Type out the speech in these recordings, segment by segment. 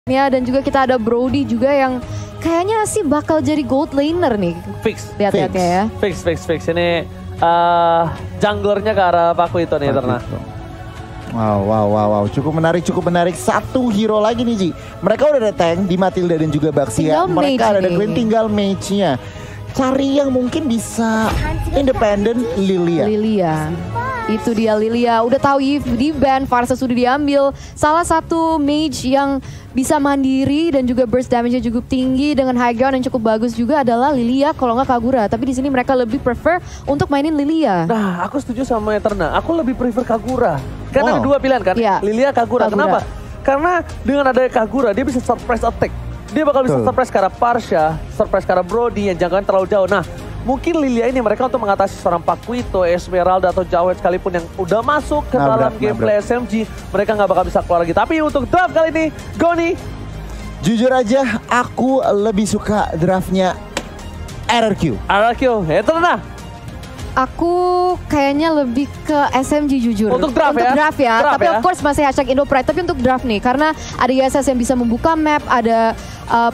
Ya, dan juga kita ada Brody juga yang kayaknya sih bakal jadi gold laner nih. Fix. Lihat-lihat ya. Fix. Ini junglernya ke arah Paku itu nih Eterna. Wow. Cukup menarik. Satu hero lagi nih Ji. Mereka udah ada tank di Matilda dan juga Baxia. Mereka ada Queen, tinggal mage-nya. Cari yang mungkin bisa independen Lilia. Itu dia Lilia. Udah tahu Eve di ban, Varsa sudah diambil. Salah satu mage yang bisa mandiri dan juga burst damage-nya cukup tinggi dengan high ground yang cukup bagus juga adalah Lilia kalau nggak Kagura. Tapi di sini mereka lebih prefer untuk mainin Lilia. Nah, aku setuju sama Eterna. Aku lebih prefer Kagura. Karena ada dua pilihan kan, Lilia, Kagura. Kenapa? Karena dengan adanya Kagura dia bisa surprise attack. Dia bakal bisa surprise ke arah Parsha, surprise ke arah Brody yang jangkauan terlalu jauh. Nah, mungkin Lilia ini mereka untuk mengatasi seorang Pakuito, Esmeralda atau Jawed sekalipun yang udah masuk ke dalam gameplay SMG, mereka nggak bakal bisa keluar lagi. Tapi untuk draft kali ini, Goni. Jujur aja, aku lebih suka draftnya RRQ. Eterna. Aku kayaknya lebih ke SMG jujur. Untuk draft ya? Tapi of course masih hashtag Indopride. Tapi untuk draft nih, karena ada ISS yang bisa membuka map, ada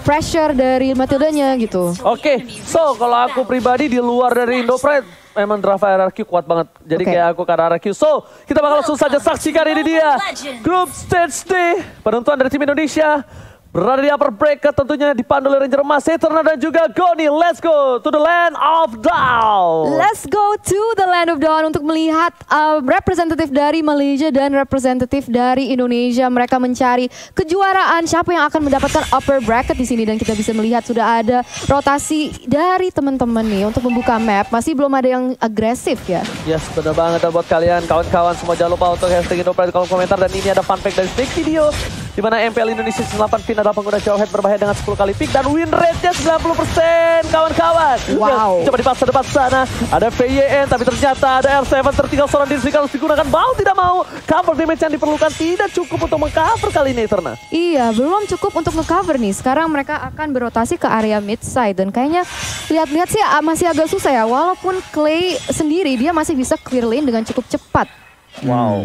pressure dari Matildanya gitu. Oke, so kalau aku pribadi di luar dari Indopride, memang draft RRQ kuat banget. Jadi kayak aku ke RRQ. So, kita bakal langsung saja saksikan ini dia. Group Stage D, penentuan dari tim Indonesia. Berada di upper bracket tentunya dipandu oleh Ranger Emas, Eterna dan juga Goni. Let's go to the land of Dawn. Let's go to the land of Dawn untuk melihat representatif dari Malaysia dan representatif dari Indonesia. Mereka mencari kejuaraan siapa yang akan mendapatkan upper bracket di sini dan kita bisa melihat sudah ada rotasi dari teman-teman nih untuk membuka map. Masih belum ada yang agresif ya. Yes, benar banget buat kalian kawan-kawan semua. Jangan lupa untuk hashtag Indopride di kolom komentar dan ini ada fun fact dari Snake Video. Di mana MPL Indonesia 8 pin adalah pengguna Jawhead berbahaya dengan 10 kali pick dan win rate-nya 90% kawan-kawan. Wow. Coba di depan sana ada VYN tapi ternyata ada R7 tertinggal seorang diri harus digunakan. Mau tidak mau cover damage yang diperlukan tidak cukup untuk mengcover kali ini Eterna. Iya, belum cukup untuk nge-cover nih. Sekarang mereka akan berotasi ke area mid side dan kayaknya lihat-lihat sih masih agak susah ya. Walaupun Clay sendiri dia masih bisa clear lane dengan cukup cepat. Wow.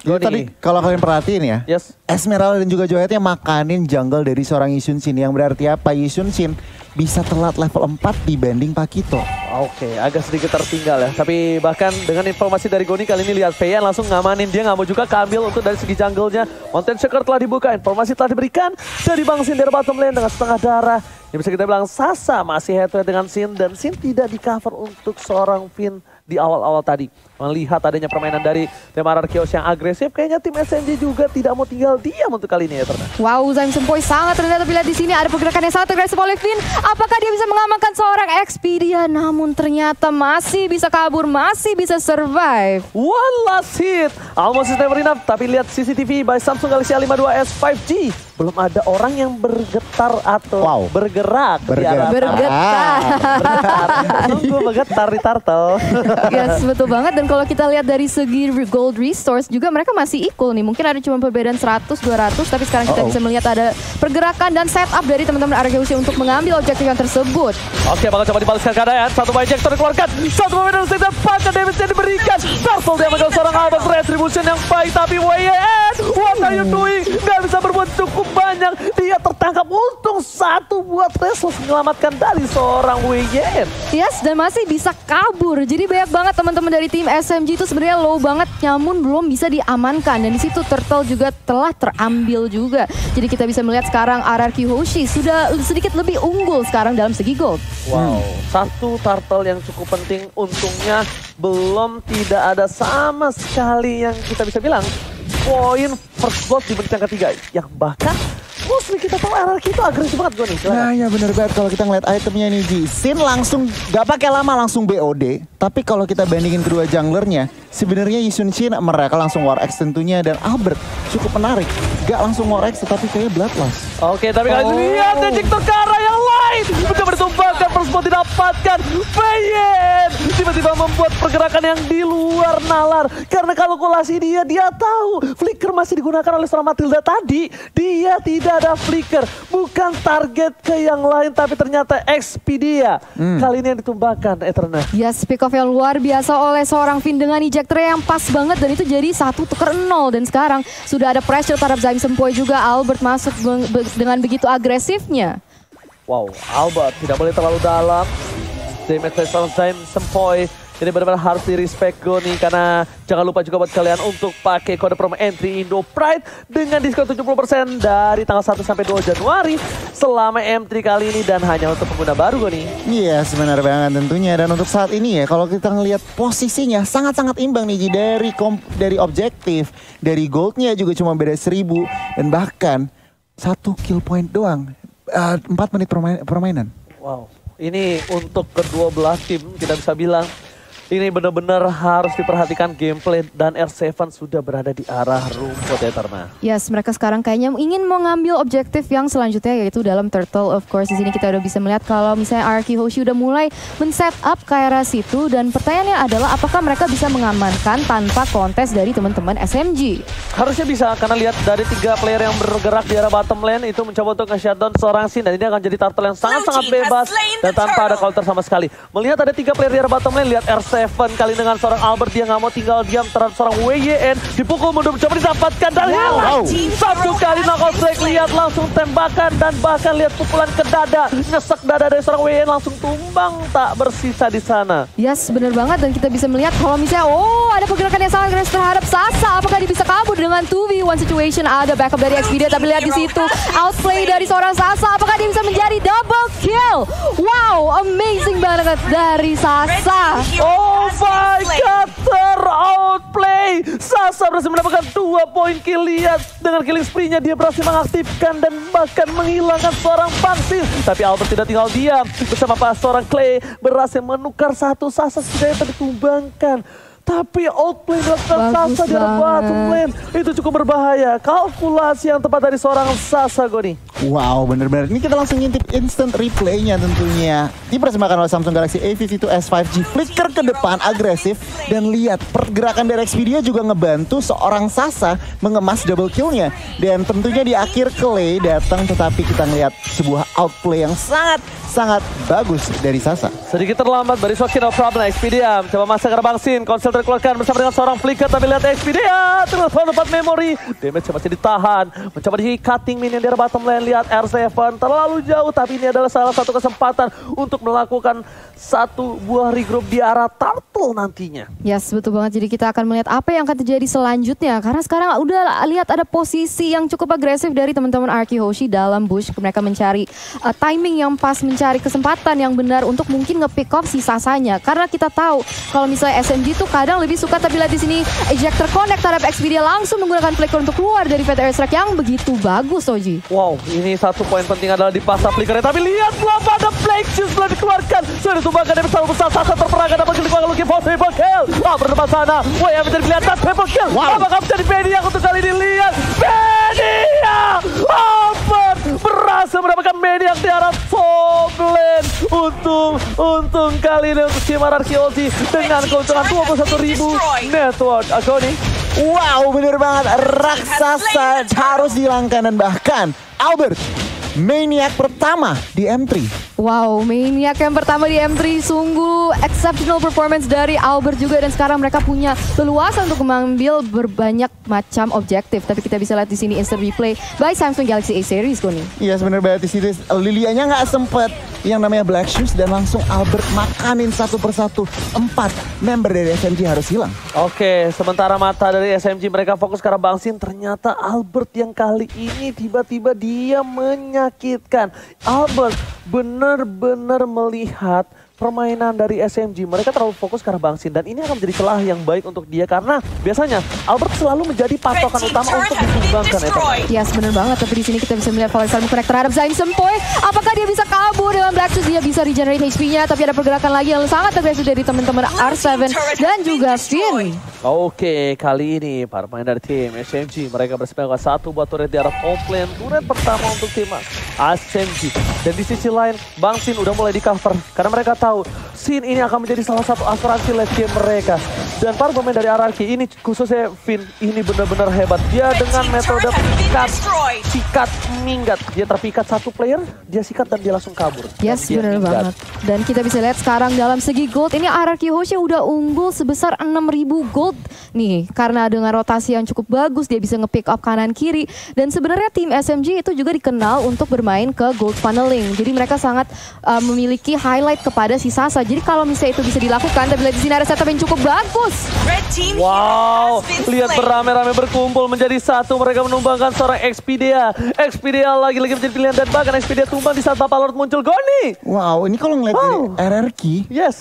Jadi tadi kalau kalian perhatiin ya, Esmeralda dan juga Jawheadnya makanin jungle dari seorang Yisun Shin. Yang berarti apa? Yisun Shin bisa telat level 4 dibanding Pakito. Oke, agak sedikit tertinggal ya. Tapi bahkan dengan informasi dari Goni kali ini lihat VN langsung ngamanin. Dia nggak mau juga keambil untuk dari segi jungle-nya. Mountain Shaker telah dibuka, informasi telah diberikan dari Bang Sin dari bottom lane dengan setengah darah. Yang bisa kita bilang Sasa masih head-to-head dengan Sin dan Sin tidak di-cover untuk seorang Finn di awal-awal tadi. Melihat adanya permainan dari tim RRQ yang agresif, kayaknya tim SMG juga tidak mau tinggal diam untuk kali ini ya Eterna. Wow, Zaim Sempoi sangat rendah, tapi lihat di sini ada pergerakan yang sangat agresif oleh Finn. Apakah dia bisa mengamankan seorang Expedia? Namun ternyata masih bisa kabur, masih bisa survive. One last hit, almost is never enough. Tapi lihat CCTV by Samsung Galaxy A52s 5G. Belum ada orang yang bergetar atau bergerak. Tunggu bergetar di turtle. Yes, betul banget. Dan kalau kita lihat dari segi gold resource juga mereka masih equal nih. Mungkin ada cuma perbedaan 100-200. Tapi sekarang kita bisa melihat ada pergerakan dan setup dari teman-teman RRQ untuk mengambil objektif yang tersebut. Oke, bakal coba dibalaskan keadaan. Satu ejector dikeluarkan. Satu momentum dan pakai damage yang diberikan. Turtle dia mengambil seorang Albert retribution yang baik. Tapi WYN, what are you doing? Gak bisa berbuat cukup banyak. Dia tertangkap. Untung satu buat Reslos menyelamatkan dari seorang WYN. Yes, dan masih bisa kabur. Jadi banyak banget teman-teman dari tim SMG itu sebenarnya low banget, namun belum bisa diamankan. Dan di situ Turtle juga telah terambil juga. Jadi kita bisa melihat sekarang RRQ Hoshi sudah sedikit lebih unggul sekarang dalam segi gold. Wow, satu Turtle yang cukup penting. Untungnya belum tidak ada sama sekali yang kita bisa bilang poin first blood di menit yang ketiga. Yang bahkan mostly kita tahu RRQ itu agresif banget gue nih. Nah ya bener banget kalau kita ngeliat itemnya nih Ji. Sin langsung gak pakai lama langsung BOD. Tapi kalau kita bandingin kedua junglernya, sebenarnya Yisun Shin mereka langsung War X tentunya dan Albert cukup menarik. Gak langsung War X tetapi kayak Bloodlust. Oke, tapi kalian lihat ejector ke arah yang lain. Fight! Mencoba ditumbangkan, first blood didapatkan. Payen tiba-tiba membuat pergerakan yang di luar nalar. Karena kalkulasi dia tahu flicker masih digunakan oleh seorang Matilda tadi. Dia tidak ada flicker. Bukan target ke yang lain, tapi ternyata Expedia. Kali ini yang ditumbangkan Eternal. Yes, pick off yang luar biasa oleh seorang Finn dengan ejector yang pas banget. Dan itu jadi 1-0. Dan sekarang sudah ada pressure terhadap Zaim Sempoi juga. Albert masuk dengan begitu agresifnya. Wow, Albert tidak boleh terlalu dalam. Damage dari seorang Zaim Sempoi. Jadi benar-benar harus di-respect Goni, karena jangan lupa juga buat kalian untuk pakai kode promo entry Indo Pride dengan diskon 70% dari tanggal 1 sampai 2 Januari selama M3 kali ini dan hanya untuk pengguna baru Goni. Iya, sebenar banget tentunya. Dan untuk saat ini ya, kalau kita ngelihat posisinya sangat-sangat imbang nih Ji, dari objektif, dari goldnya juga cuma beda 1000 dan bahkan 1 kill point doang, 4 menit permainan. Wow, ini untuk kedua belah tim kita bisa bilang ini benar-benar harus diperhatikan gameplay dan R7 sudah berada di arah rumput Eterna. Yes, mereka sekarang kayaknya ingin mengambil objektif yang selanjutnya yaitu dalam Turtle. Of course, di sini kita udah bisa melihat kalau misalnya Arky Hoshi udah mulai men-set up ke arah situ dan pertanyaannya adalah apakah mereka bisa mengamankan tanpa kontes dari teman-teman SMG? Harusnya bisa, karena lihat dari 3 player yang bergerak di arah bottom lane itu mencoba untuk nge-shutdown seorang Sin dan ini akan jadi Turtle yang sangat-sangat bebas dan tanpa ada counter sama sekali. Melihat ada 3 player di arah bottom lane, lihat R7 kali dengan seorang Albert, dia nggak mau tinggal diam terhadap seorang WYN, dipukul mundur mencoba didapatkan dan hilang. Satu kali knockout strike, lihat langsung tembakan dan bahkan lihat pukulan ke dada, nyesek dada dari seorang WYN langsung tumbang tak bersisa di sana. Yes, bener banget dan kita bisa melihat kalau misalnya ada pergerakan yang sangat agresif terhadap Sasa, apakah dia bisa kabur dengan 2v1 situation? Ada backup dari Expedia tapi lihat di situ outplay dari seorang Sasa, apakah dia bisa menjadi double kill? Wow, amazing banget dari Sasa. Oh my god, ter-outplay. Sasa berhasil mendapatkan 2 poin kill. Lihat dengan killing spree-nya dia berhasil mengaktifkan dan bahkan menghilangkan seorang Bangsin. Tapi Albert tidak tinggal diam. Bersama seorang Clay berhasil menukar satu Sasa setidaknya ditumbangkan. Tapi outplay dilakukan Sasa di bottom lane. Itu cukup berbahaya. Kalkulasi yang tepat dari seorang Sasa Goni. Wow, bener-bener. Ini kita langsung ngintip instant replay-nya tentunya. Dipersembahkan oleh Samsung Galaxy A52 S5G. Flicker ke depan, agresif. Dan lihat, pergerakan dari Expedia juga ngebantu seorang Sasa mengemas double kill-nya. Dan tentunya di akhir Clay datang, tetapi kita ngelihat sebuah outplay yang sangat bagus dari Sasa. Sedikit terlambat, but it's okay, no problem. Expedia coba masak ke Bangsin. Konsel terkeluarkan bersama dengan seorang Flicker. Tapi lihat Expedia terus dapat memori. Damage masih ditahan. Mencoba di cutting minion di arah bottom lane. Lihat R7 terlalu jauh. Tapi ini adalah salah satu kesempatan untuk melakukan satu buah regroup di arah Turtle nantinya. Yes, betul banget. Jadi kita akan melihat apa yang akan terjadi selanjutnya. Karena sekarang udah lihat ada posisi yang cukup agresif dari teman-teman Arky Hoshi dalam bush. Mereka mencari timing yang pas, mencari kesempatan yang benar untuk mungkin nge-pick off si Sasanya. Karena kita tahu kalau misalnya SMG tuh kadang lebih suka, tapi lihat di sini ejector connect terhadap Expedia langsung menggunakan flicker untuk keluar dari Fat Airstrike yang begitu bagus, Oji. Wow, ini satu poin penting adalah di pasar flickernya. Tapi lihat belum ada Plague Shoes belum dikeluarkan. Sudah ditumbangkan dari bersama besar Sasa terperangkan dapat dikeluarkan looking for triple kill. Berdepan sana, yang menjadi kelihatan triple kill. Apakah menjadi Benia untuk kali ini? Lihat Benia! Albert berhasil mendapatkan Benia di arah top lane. Untung kali ini untuk tim Arky Hoshi dengan keuntungan 21.000 network. Agoni. Wow, bener banget. Raksasa harus dihilangkan dan bahkan Albert Maniac pertama di M3. Wow, Maniac yang pertama di M3, sungguh exceptional performance dari Albert juga. Dan sekarang mereka punya leluasa untuk mengambil berbanyak macam objektif. Tapi kita bisa lihat di sini instant replay by Samsung Galaxy A series, Goni. Iya, sebenarnya di sini Lilianya nggak sempet yang namanya Black Shoes dan langsung Albert makanin satu persatu. 4 member dari SMG harus hilang. Oke, sementara mata dari SMG mereka fokus ke arah Bangsin. Ternyata Albert yang kali ini tiba-tiba dia menyakitkan. Albert benar-benar melihat permainan dari SMG. Mereka terlalu fokus ke arah Bangsin dan ini akan menjadi celah yang baik untuk dia karena biasanya Albert selalu menjadi patokan utama untuk disumbangkan. Yes, benar banget. Tapi di sini kita bisa melihat Valesar connect terhadap Zaim Sempoi. Apakah dia bisa kabur dengan Black Shoes? Dia bisa regenerate HP-nya, tapi ada pergerakan lagi yang sangat agresif dari teman-teman R7 dan juga Finn. Oke, kali ini para pemain dari tim SMG mereka bersepakat satu buat turret di arah top lane. Turret pertama untuk tim SMG. Dan di sisi lain, Bang Sin udah mulai di cover karena mereka tahu Sin ini akan menjadi salah satu asuransi late game mereka. Dan para pemain dari RRQ ini, khususnya Finn, ini benar-benar hebat. Dia dengan metode sikat minggat. Dia terpikat satu player, dia sikat dan dia langsung kabur. Yes, benar banget. Dan kita bisa lihat sekarang dalam segi gold, ini RRQ Hoshi udah unggul sebesar 6.000 gold. Nih, karena dengan rotasi yang cukup bagus, dia bisa nge-pick up kanan kiri. Dan sebenarnya tim SMG itu juga dikenal untuk bermain ke gold funneling. Jadi mereka sangat memiliki highlight kepada si Sasa. Jadi kalau misalnya itu bisa dilakukan, tapi lihat di sini ada setup yang cukup bagus. Wow, lihat beramai-ramai berkumpul menjadi satu. Mereka menumbangkan seorang Expedia. Expedia lagi-lagi menjadi pilihan dan bahkan Expedia tumbang di saat Papa Lord muncul. Goni! Wow, ini kalau ngeliat dari RRQ,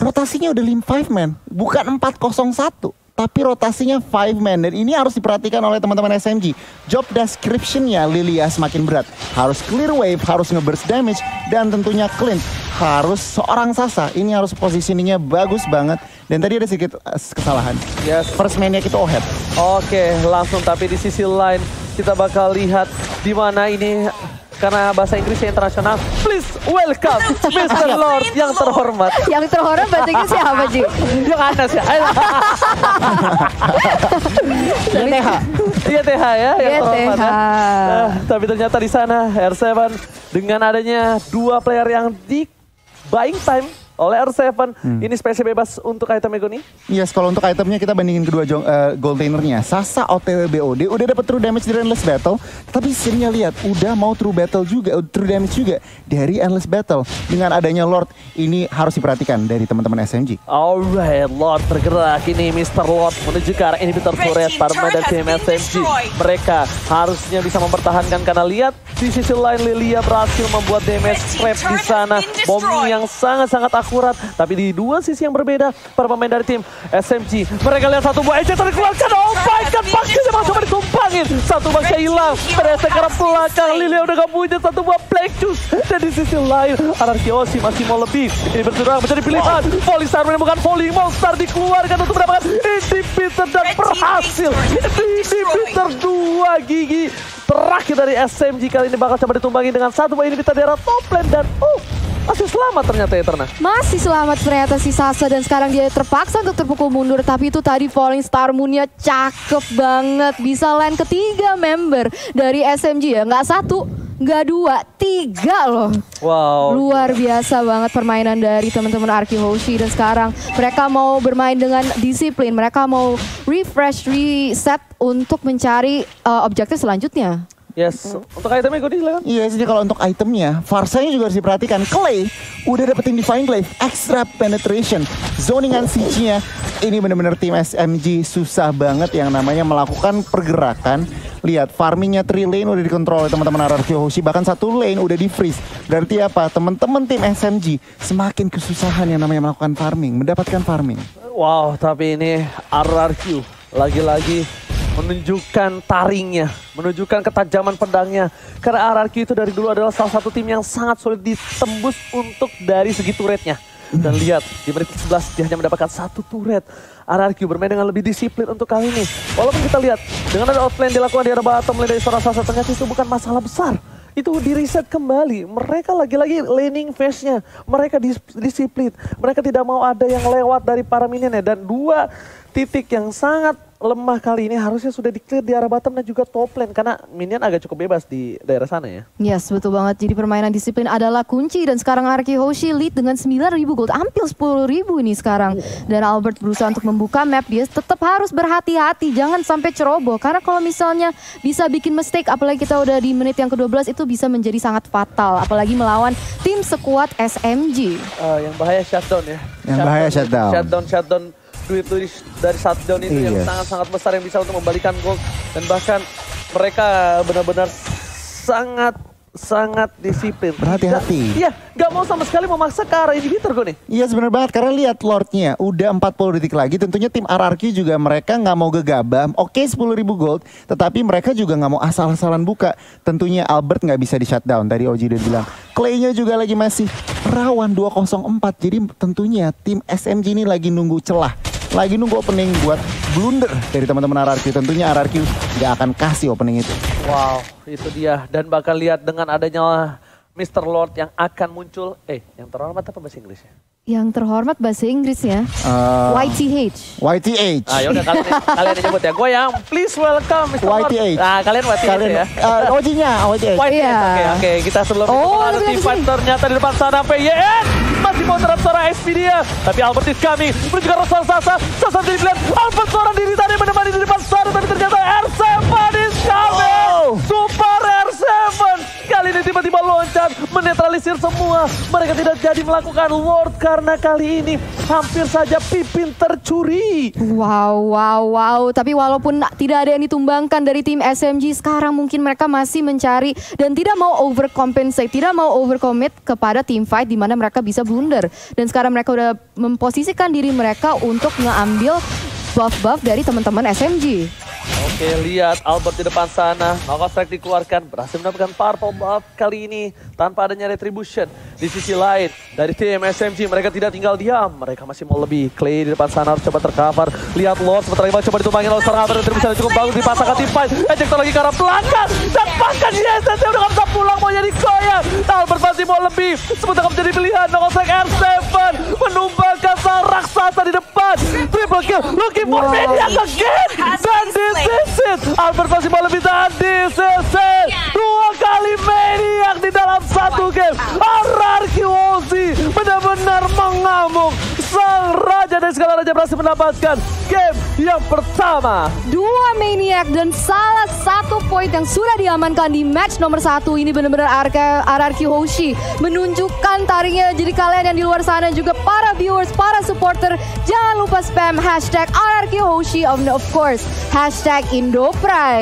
rotasinya udah 5 man, bukan 401. Tapi rotasinya 5 man dan ini harus diperhatikan oleh teman-teman SMG. Job description-nya Lilia semakin berat. Harus clear wave, harus nge-burst damage, dan tentunya clean. Harus seorang Sasa, ini harus positioningnya bagus banget. Dan tadi ada sedikit kesalahan. First man-nya kita Ohead. Oke, langsung tapi di sisi lain kita bakal lihat di mana ini. Karena bahasa Inggrisnya internasional. Please welcome Mr. Lord yang terhormat. Yang terhormat bahasa Inggris siapa, Ji? Yang atas ya. YTH. YTH ya, yang terhormat ya. Tapi ternyata di sana R7 dengan adanya dua player yang di buying time oleh R7, ini spesial bebas untuk item Ego nih? Yes, kalau untuk itemnya kita bandingin kedua gold lainernya. Sasa OTW BOD udah dapat true damage dari Endless Battle, tapi sininya lihat udah mau true damage juga dari Endless Battle. Dengan adanya Lord, ini harus diperhatikan dari teman-teman SMG. Alright, Lord bergerak ini, Mr. Lord menuju ke arah inhibitor turret para pemain dari tim SMG. Mereka harusnya bisa mempertahankan karena lihat di sisi lain Lilia berhasil membuat damage trap di sana, bombing yang sangat-sangat akurat. Tapi di dua sisi yang berbeda, para pemain dari tim SMG, mereka lihat satu buah ejetan dikeluarkan. Oh my god, Baxi memang coba ditumpangin. Satu Baxi hilang, ternyata ke arah belakang. Lilia udah gak punya satu buah Black Juice. Dan di sisi lain, RRQ Hoshi masih mau lebih. Ini berjuang menjadi pilihan. Volley Star menemukan Volley Monster dikeluarkan untuk mendapatkan inhibitor dan berhasil. Inhibitor 2 gigi terakhir dari SMG kali ini bakal coba ditumbangi dengan satu buah inhibitor di arah top lane dan masih selamat ternyata Eterna. Masih selamat ternyata si Sasa dan sekarang dia terpaksa untuk terpukul mundur. Tapi itu tadi Falling Star Moon-nya cakep banget. Bisa land ketiga member dari SMG ya. Nggak satu, nggak dua, tiga loh. Wow. Luar biasa banget permainan dari teman-teman RRQ Hoshi. Dan sekarang mereka mau bermain dengan disiplin. Mereka mau refresh, reset untuk mencari objektif selanjutnya. Yes, untuk itemnya gue silakan. Yes, jadi kalau untuk itemnya, Farsanya juga harus diperhatikan. Clay udah dapetin Divine Glaive, extra penetration, zoningan siege-nya. Ini benar-benar tim SMG susah banget yang namanya melakukan pergerakan. Lihat, farmingnya 3 lane udah dikontrol oleh teman-teman RRQ Hoshi, bahkan 1 lane udah di freeze. Berarti apa? Teman-teman tim SMG semakin kesusahan yang namanya melakukan farming, mendapatkan farming. Wow, tapi ini RRQ lagi-lagi menunjukkan taringnya, menunjukkan ketajaman pedangnya. Karena RRQ itu dari dulu adalah salah satu tim yang sangat sulit ditembus untuk dari segi turretnya. Dan lihat, di menit 11 dia hanya mendapatkan 1 turret. RRQ bermain dengan lebih disiplin untuk kali ini. Walaupun kita lihat, dengan ada outplay yang dilakukan di arah bottom lane dari seorang Sasa, ternyata itu bukan masalah besar. Itu di reset kembali. Mereka lagi-lagi laning phase-nya. Mereka disiplin. Mereka tidak mau ada yang lewat dari para minionnya. Dan 2 titik yang sangat lemah kali ini harusnya sudah di-clear di arah bottom dan juga top lane. Karena minion agak cukup bebas di daerah sana ya. Yes, betul banget. Jadi permainan disiplin adalah kunci. Dan sekarang RRQ Hoshi lead dengan 9.000 gold. Hampir 10.000 ini sekarang. Dan Albert berusaha untuk membuka map. Dia tetap harus berhati-hati. Jangan sampai ceroboh. Karena kalau misalnya bisa bikin mistake. Apalagi kita udah di menit yang ke-12. Itu bisa menjadi sangat fatal. Apalagi melawan tim sekuat SMG. Yang bahaya shutdown ya. Yang bahaya shutdown. Shutdown. Duit dari shutdown itu yang sangat-sangat besar yang bisa untuk membalikan gold. Dan bahkan mereka benar-benar sangat disiplin. Berhati-hati. Iya, gak mau sama sekali memaksa ke arah inhibitor gue nih. Iya benar banget, karena lihat Lordnya udah 40 detik lagi. Tentunya tim RRQ juga mereka nggak mau gegabah. Oke 10.000 gold, tetapi mereka juga nggak mau asal-asalan buka. Tentunya Albert nggak bisa di shutdown. Tadi Oji udah bilang. Clay-nya juga lagi masih rawan 204. Jadi tentunya tim SMG ini lagi nunggu celah. Lagi nunggu opening buat blunder dari teman-teman RRQ. Tentunya RRQ nggak akan kasih opening itu. Wow, itu dia. Dan bakal lihat dengan adanya Mr. Lord yang akan muncul. Yang terhormat apa bahasa Inggrisnya? Yang terhormat bahasa Inggrisnya YTH. YTH. Ah yaudah kalian nyebut ya. Gue yang please welcome Mr. Lord. YTH. Nah kalian YTH ya. OG-nya YTH. Oke, kita sebelum itu ada team fight ternyata di depan sana PYN masih mau terap suara Expedia. Tapi Albert is coming. Juga Rosal Sasa dilihat Albert seorang diri tadi menemani di depan sana. Tapi ternyata R7 is coming. Super R7. Kali ini tiba-tiba loncat menetralisir semua. Mereka tidak jadi melakukan Lord karena kali ini hampir saja Pipin tercuri. Wow. Tapi walaupun tidak ada yang ditumbangkan dari tim SMG, sekarang mungkin mereka masih mencari dan tidak mau overcompensate, tidak mau overcommit kepada team fight di mana mereka bisa blunder. Dan sekarang mereka udah memposisikan diri mereka untuk ngambil buff-buff dari teman-teman SMG. Oke, lihat Albert di depan sana. Knockout Strike dikeluarkan, berhasil mendapatkan purple buff kali ini tanpa adanya retribution. Di sisi lain, dari tim SMG mereka tidak tinggal diam. Mereka masih mau lebih. Clay di depan sana harus coba tercover. Lihat Lord sebentar lagi coba ditumbangin oleh seorang Albert. Retribution cukup bagus dipasangkan tim fight. Ejector lagi ke arah belakang. Dan bahkan YSS udah gak bisa pulang, mau jadi goyang. Albert masih mau lebih. Sebentar menjadi pilihan. Knockout Strike R7 menumbangkan sang raksasa di depan. Triple kill, looking for Maniac again. Dan this is it. Albert masih mau lebih dan this is it. 2 kali Maniac di dalam satu game. RRQ Ozzy benar-benar mengamuk. Sang raja dari segala raja berhasil mendapatkan game yang pertama. 2 Maniac dan salah satu poin yang sudah diamankan di match nomor 1. Ini benar-benar RRQ Hoshi menunjukkan taringnya. Jadi kalian yang di luar sana juga para viewers, para supporter, jangan lupa spam hashtag RRQ Hoshi of course hashtag Indo Pride.